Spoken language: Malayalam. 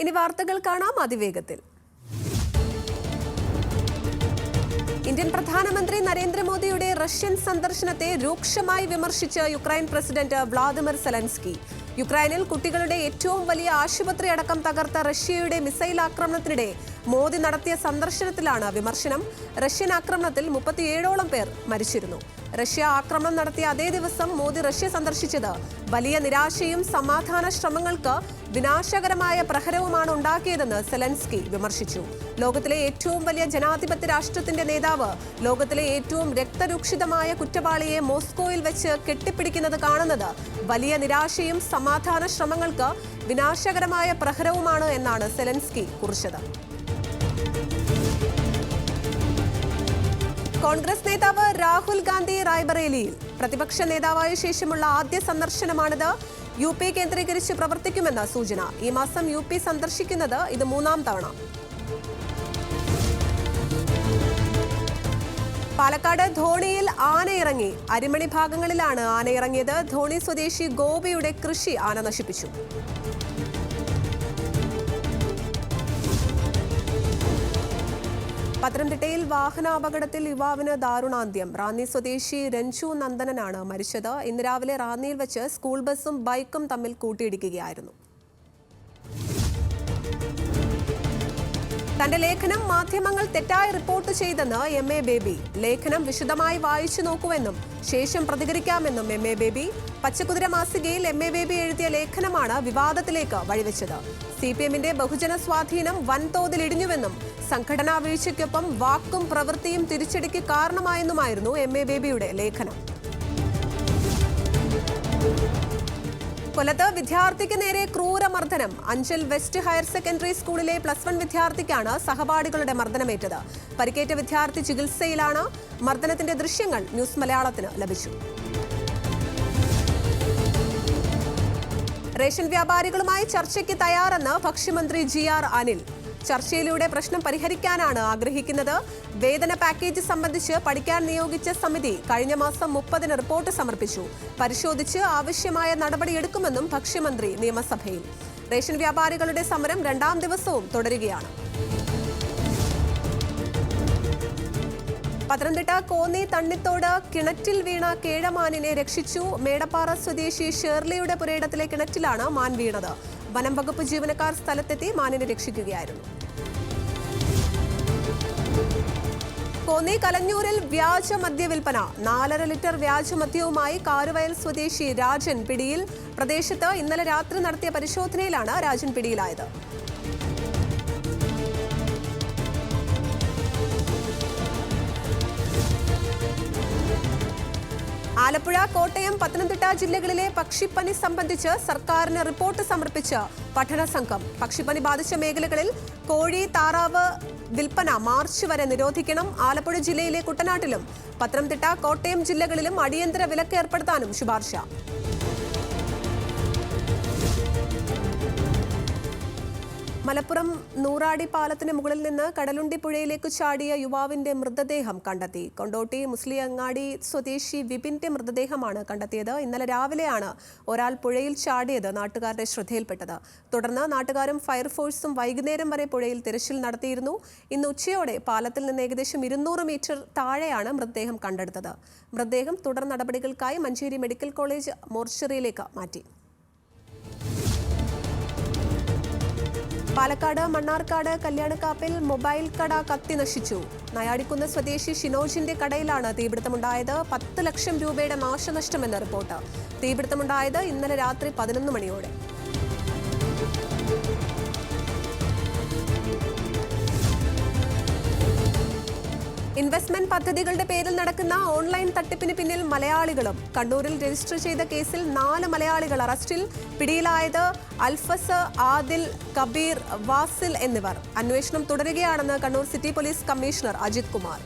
ഇനി വാർത്തകൾ കാണാം അതിവേഗത്തിൽ. ഇന്ത്യൻ പ്രധാനമന്ത്രി നരേന്ദ്രമോദിയുടെ റഷ്യൻ സന്ദർശനത്തെ രൂക്ഷമായി വിമർശിച്ച് യുക്രൈൻ പ്രസിഡന്റ് വ്ളാദിമിർ സെലൻസ്കി. യുക്രൈനിൽ കുട്ടികളുടെ ഏറ്റവും വലിയ ആശുപത്രി അടക്കം തകർത്ത റഷ്യയുടെ മിസൈൽ ആക്രമണത്തിനിടെ മോദി നടത്തിയ സന്ദർശനത്തിലാണ് വിമർശനം. റഷ്യൻ ആക്രമണത്തിൽ 37ഓളം പേർ മരിച്ചിരുന്നു. റഷ്യ ആക്രമണം നടത്തിയ അതേ ദിവസം മോദി റഷ്യ സന്ദർശിച്ചത് വലിയ നിരാശയും സമാധാന ശ്രമങ്ങൾക്ക് വിനാശകരമായ പ്രഹരവുമാണ് ഉണ്ടാക്കിയതെന്ന് സെലൻസ്കി വിമർശിച്ചു. ലോകത്തിലെ ഏറ്റവും വലിയ ജനാധിപത്യ രാഷ്ട്രത്തിന്റെ നേതാവ് ലോകത്തിലെ ഏറ്റവും രക്തരൂക്ഷിതമായ കുറ്റവാളിയെ മോസ്കോയിൽ വെച്ച് കെട്ടിപ്പിടിക്കുന്നത് കാണുന്നത് വലിയ നിരാശയും സമാധാന ശ്രമങ്ങൾക്ക് വിനാശകരമായ പ്രഹരവുമാണ് എന്നാണ് സെലൻസ്കി കുറിച്ചത്. കോൺഗ്രസ് നേതാവ് രാഹുൽ ഗാന്ധി റായ്ബറേലിയിൽ പ്രതിപക്ഷ നേതാവായ ശേഷമുള്ള ആദ്യ സന്ദർശനമാണിത്. UP കേന്ദ്രീകരിച്ച് പ്രവർത്തിക്കുമെന്ന സൂചന. ഈ മാസം UP സന്ദർശിക്കുന്നത് ഇത് 3ാം തവണ. പാലക്കാട് ധോണിയിൽ ആനയിറങ്ങി. അരിമണി ഭാഗങ്ങളിലാണ് ആനയിറങ്ങിയത്. ധോണി സ്വദേശി ഗോപിയുടെ കൃഷി ആന നശിപ്പിച്ചു. പത്തനംതിട്ടയിൽ വാഹനാപകടത്തിൽ യുവാവിന് ദാരുണാന്ത്യം. റാന്നി സ്വദേശി രഞ്ജു നന്ദനാണ് മരിച്ചത്. ഇന്ന് രാവിലെ റാന്നിയിൽ വെച്ച് സ്കൂൾ ബസും ബൈക്കും തമ്മിൽ കൂട്ടിയിടിക്കുകയായിരുന്നു. തന്റെ ലേഖനം മാധ്യമങ്ങൾ തെറ്റായി റിപ്പോർട്ട് ചെയ്തെന്ന് MA ബേബി. ലേഖനം വിശദമായി വായിച്ചു നോക്കുമെന്നും ശേഷം പ്രതികരിക്കാമെന്നും MA baby. Pachakuthira മാസികയിൽ MA baby എഴുതിയ ലേഖനമാണ് വിവാദത്തിലേക്ക് വഴിവെച്ചത്. CPMന്റെ ബഹുജന സ്വാധീനം വൻതോതിൽ ഇടിഞ്ഞുവെന്നും സംഘടനാ വീഴ്ചയ്ക്കൊപ്പം വാക്കും പ്രവൃത്തിയും തിരിച്ചടിക്ക് കാരണമായെന്നുമായിരുന്നു MA ബേബിയുടെ ലേഖനം. കൊല്ലത്ത് വിദ്യാർത്ഥിക്ക് നേരെ ക്രൂരമർദ്ദനം. അഞ്ചൽ വെസ്റ്റ് ഹയർ സെക്കൻഡറി സ്കൂളിലെ +1 വിദ്യാർത്ഥിക്കാണ് സഹപാഠികളുടെ മർദ്ദനമേറ്റത്. പരിക്കേറ്റ വിദ്യാർത്ഥി ചികിത്സയിലാണ്. മർദ്ദനത്തിന്റെ ദൃശ്യങ്ങൾ ന്യൂസ് മലയാളത്തിന് ലഭിച്ചു. റേഷൻ വ്യാപാരികളുമായി ചർച്ചയ്ക്ക് തയ്യാറെന്ന് ഭക്ഷ്യമന്ത്രി GR അനിൽ. ചർച്ചയിലൂടെ പ്രശ്നം പരിഹരിക്കാനാണ് ആഗ്രഹിക്കുന്നത്. വേതന പാക്കേജ് സംബന്ധിച്ച് പഠിക്കാൻ നിയോഗിച്ച സമിതി കഴിഞ്ഞ മാസം 30-ന് റിപ്പോർട്ട് സമർപ്പിച്ചു. പരിശോധിച്ച് ആവശ്യമായ നടപടിയെടുക്കുമെന്നും ഭക്ഷ്യമന്ത്രി നിയമസഭയിൽ. റേഷൻ വ്യാപാരികളുടെ സമരം 2ാം ദിവസവും തുടരുകയാണ്. പത്തനംതിട്ട കോന്നി തണ്ണിത്തോട് കിണറ്റിൽ വീണ കേഴമാനിനെ രക്ഷിച്ചു. മേടപ്പാറ സ്വദേശി ഷേർലിയുടെ പുരയിടത്തിലെ കിണറ്റിലാണ് മാൻ വീണത്. വനം വകുപ്പ് ജീവനക്കാർ സ്ഥലത്തെത്തി മാനിനെ രക്ഷിക്കുകയായിരുന്നു. കോന്നി കലഞ്ഞൂരിൽ വ്യാജ മദ്യവിൽപ്പന. 4.5 ലിറ്റർ വ്യാജമദ്യവുമായി കാരുവയൽ സ്വദേശി രാജൻ പിടിയിൽ. പ്രദേശത്ത് ഇന്നലെ രാത്രി നടത്തിയ പരിശോധനയിലാണ് രാജൻ പിടിയിലായത്. ആലപ്പുഴ, കോട്ടയം, പത്തനംതിട്ട ജില്ലകളിലെ പക്ഷിപ്പനി സംബന്ധിച്ച് സർക്കാരിന് റിപ്പോർട്ട് സമർപ്പിച്ച് പഠന സംഘം. പക്ഷിപ്പനി ബാധിച്ച മേഖലകളിൽ കോഴി, താറാവ് വിൽപ്പന മാർച്ച് വരെ നിരോധിക്കണം. ആലപ്പുഴ ജില്ലയിലെ കുട്ടനാട്ടിലും പത്തനംതിട്ട, കോട്ടയം ജില്ലകളിലും അടിയന്തര വിലക്ക് ഏർപ്പെടുത്താനും ശുപാർശ. മലപ്പുറം നൂറാടി പാലത്തിന് മുകളിൽ നിന്ന് കടലുണ്ടി പുഴയിലേക്ക് ചാടിയ യുവാവിന്റെ മൃതദേഹം കണ്ടെത്തി. കൊണ്ടോട്ടി മുസ്ലിയങ്ങാടി സ്വദേശി വിപിന്റെ മൃതദേഹമാണ് കണ്ടെത്തിയത്. ഇന്നലെ രാവിലെയാണ് ഒരാൾ പുഴയിൽ ചാടിയത് നാട്ടുകാരുടെ ശ്രദ്ധയിൽപ്പെട്ടത്. തുടർന്ന് നാട്ടുകാരും ഫയർഫോഴ്സും വൈകുന്നേരം വരെ പുഴയിൽ തിരച്ചിൽ നടത്തിയിരുന്നു. ഇന്ന് ഉച്ചയോടെ പാലത്തിൽ നിന്ന് ഏകദേശം 200 മീറ്റർ താഴെയാണ് മൃതദേഹം കണ്ടെടുത്തത്. മൃതദേഹം തുടർ നടപടികൾക്കായി മഞ്ചേരി മെഡിക്കൽ കോളേജ് മോർച്ചറിയിലേക്ക് മാറ്റി. പാലക്കാട് മണ്ണാർക്കാട് കല്യാണക്കാപ്പിൽ മൊബൈൽ കട കത്തി നശിച്ചു. നയാടിക്കുന്ന് സ്വദേശി ഷിനോജിന്റെ കടയിലാണ് തീപിടുത്തമുണ്ടായത്. 10 ലക്ഷം രൂപയുടെ നാശനഷ്ടമെന്ന് റിപ്പോർട്ട്. തീപിടുത്തമുണ്ടായത് ഇന്നലെ രാത്രി 11 മണിയോടെ. ഇൻവെസ്റ്റ്മെന്റ് പദ്ധതികളുടെ പേരിൽ നടക്കുന്ന ഓൺലൈൻ തട്ടിപ്പിന് പിന്നിൽ മലയാളികളും. കണ്ണൂരിൽ രജിസ്റ്റർ ചെയ്ത കേസിൽ 4 മലയാളികൾ അറസ്റ്റിൽ. പിടിയിലായത് അൽഫസ്, ആദിൽ, കബീർ, വാസിൽ എന്നിവർ. അന്വേഷണം തുടരുകയാണെന്ന് Kannur city police commissioner Ajith Kumar.